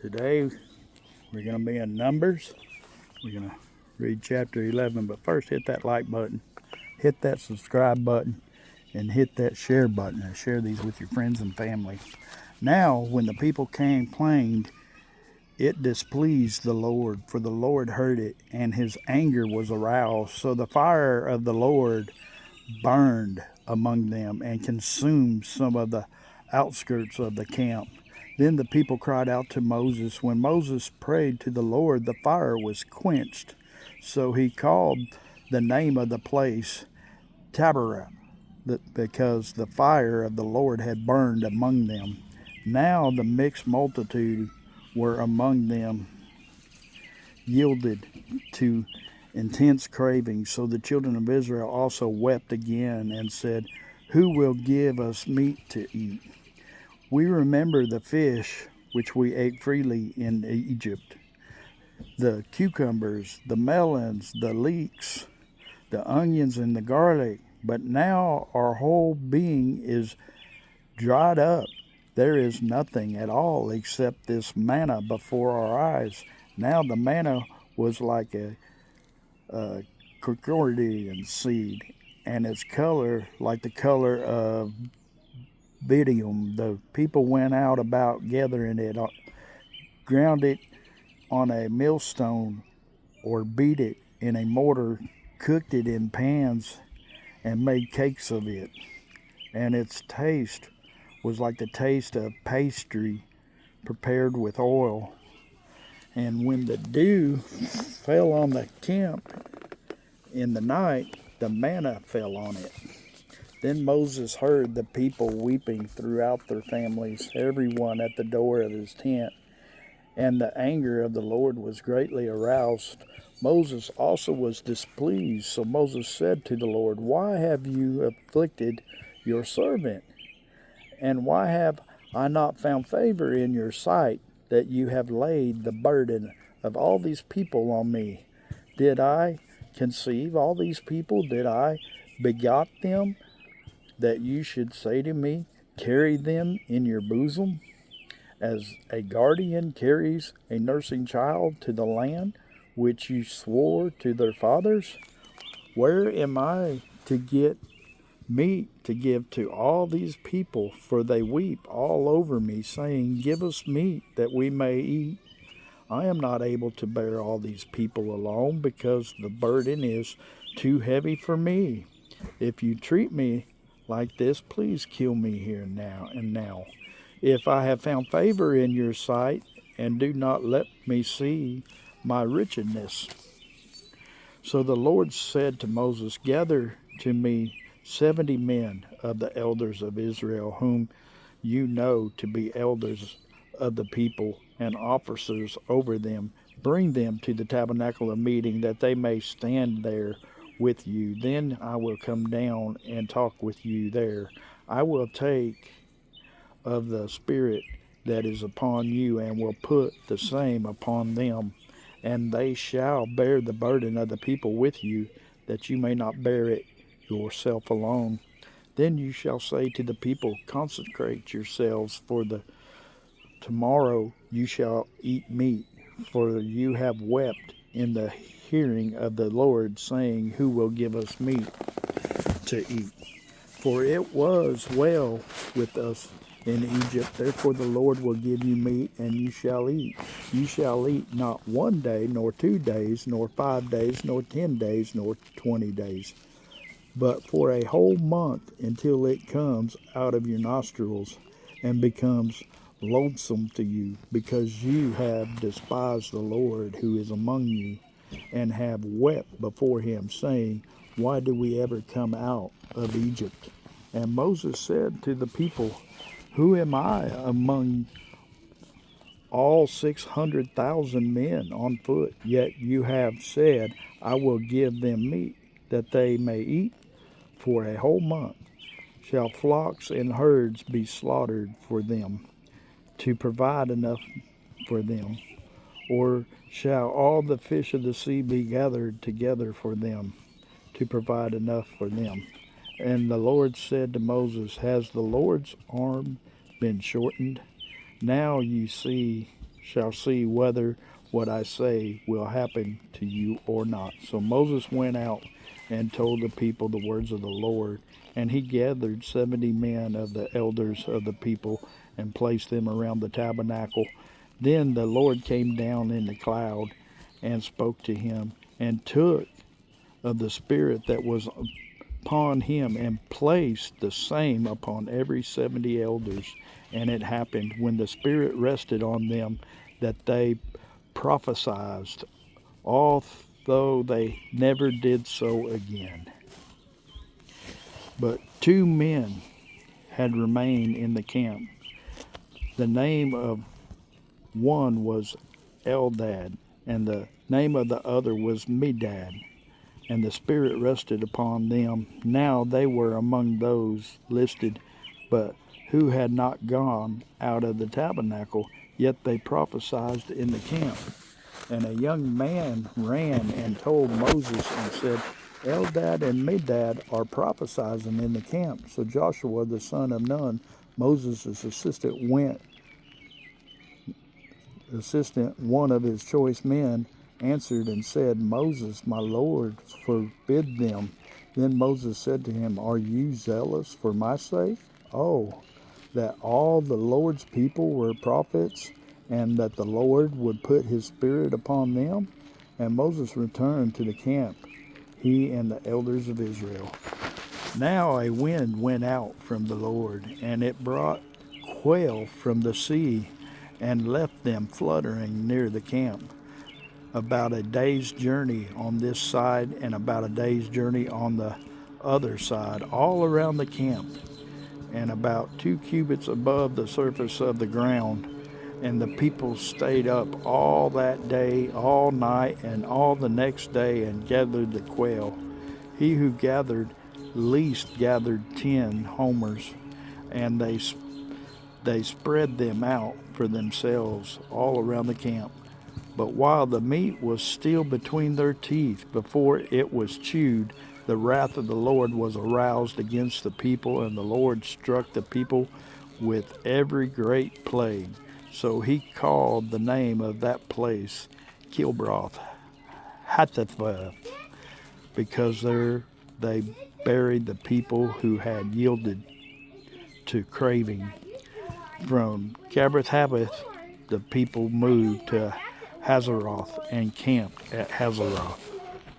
Today we're going to be in Numbers. We're going to read chapter 11, but first hit that like button, hit that subscribe button, and hit that share button and share these with your friends and family. Now, when the people complained, it displeased the Lord, for the Lord heard it, and his anger was aroused. So the fire of the Lord burned among them and consumed some of the outskirts of the camp. Then the people cried out to Moses. When Moses prayed to the Lord, the fire was quenched. So he called the name of the place Taberah, because the fire of the Lord had burned among them. Now the mixed multitude were among them, yielded to intense craving. So the children of Israel also wept again and said, "Who will give us meat to eat? We remember the fish which we ate freely in Egypt, the cucumbers, the melons, the leeks, the onions, and the garlic. But now our whole being is dried up. There is nothing at all except this manna before our eyes." Now the manna was like a Coriander seed, and its color like the color of bdellium. The people went out about gathering it, ground it on a millstone, or beat it in a mortar, cooked it in pans, and made cakes of it. And its taste was like the taste of pastry prepared with oil. And when the dew fell on the camp in the night, the manna fell on it. Then Moses heard the people weeping throughout their families, everyone at the door of his tent, and the anger of the Lord was greatly aroused. Moses also was displeased. So Moses said to the Lord, "Why have you afflicted your servant? And why have I not found favor in your sight, that you have laid the burden of all these people on me? Did I conceive all these people? Did I begot them, that you should say to me, carry them in your bosom, as a guardian carries a nursing child to the land which you swore to their fathers? Where am I to get meat to give to all these people? For they weep all over me, saying, 'Give us meat that we may eat.' I am not able to bear all these people alone, because the burden is too heavy for me. If you treat me like this, please kill me here now. If I have found favor in your sight, and do not let me see my wretchedness." So the Lord said to Moses, "Gather to me 70 men of the elders of Israel, whom you know to be elders of the people and officers over them. Bring them to the tabernacle of meeting, that they may stand there with you. Then I will come down and talk with you there. I will take of the Spirit that is upon you, and will put the same upon them, and they shall bear the burden of the people with you, that you may not bear it yourself alone. Then you shall say to the people, 'Consecrate yourselves, for tomorrow you shall eat meat, for you have wept in the hearing of the Lord, saying, Who will give us meat to eat? For it was well with us in Egypt. Therefore the Lord will give you meat, and you shall eat. You shall eat not 1 day, nor 2 days, nor 5 days, nor 10 days, nor 20 days, but for a whole month, until it comes out of your nostrils and becomes loathsome to you, because you have despised the Lord who is among you, and have wept before him, saying, Why did we ever come out of Egypt?" And Moses said to the people, "Who am I among all 600,000 men on foot? Yet you have said, I will give them meat, that they may eat for a whole month. Shall flocks and herds be slaughtered for them, to provide enough for them? Or shall all the fish of the sea be gathered together for them, to provide enough for them?" And the Lord said to Moses, "Has the Lord's arm been shortened? Now you see, shall see whether what I say will happen to you or not. So Moses went out and told the people the words of the Lord. And he gathered 70 men of the elders of the people and placed them around the tabernacle. Then the Lord came down in the cloud and spoke to him, and took of the Spirit that was upon him, and placed the same upon every 70 elders. And it happened, when the Spirit rested on them, that they prophesied, although they never did so again. But 2 men had remained in the camp. The name of one was Eldad, and the name of the other was Medad. And the Spirit rested upon them. Now they were among those listed, but who had not gone out of the tabernacle, yet they prophesied in the camp. And a young man ran and told Moses and said, Eldad and Medad are prophesying in the camp. So Joshua the son of Nun, Moses' assistant, one of his choice men, answered and said, Moses, my Lord, forbid them. Then Moses said to him, Are you zealous for my sake? Oh, that all the Lord's people were prophets, and that the Lord would put his Spirit upon them. And Moses returned to the camp, he and the elders of Israel. Now a wind went out from the Lord, and it brought quail from the sea, and left them fluttering near the camp, about a day's journey on this side, and about a day's journey on the other side, all around the camp, and about 2 cubits above the surface of the ground. And the people stayed up all that day, all night, and all the next day, and gathered the quail. He who gathered least gathered 10 homers, and they spread them out for themselves all around the camp. But while the meat was still between their teeth, before it was chewed, the wrath of the Lord was aroused against the people, and the Lord struck the people with every great plague. So he called the name of that place Kibroth Hattaavah, because there they buried the people who had yielded to craving. From Kibroth Hattaavah, the people moved to Hazeroth and camped at Hazeroth.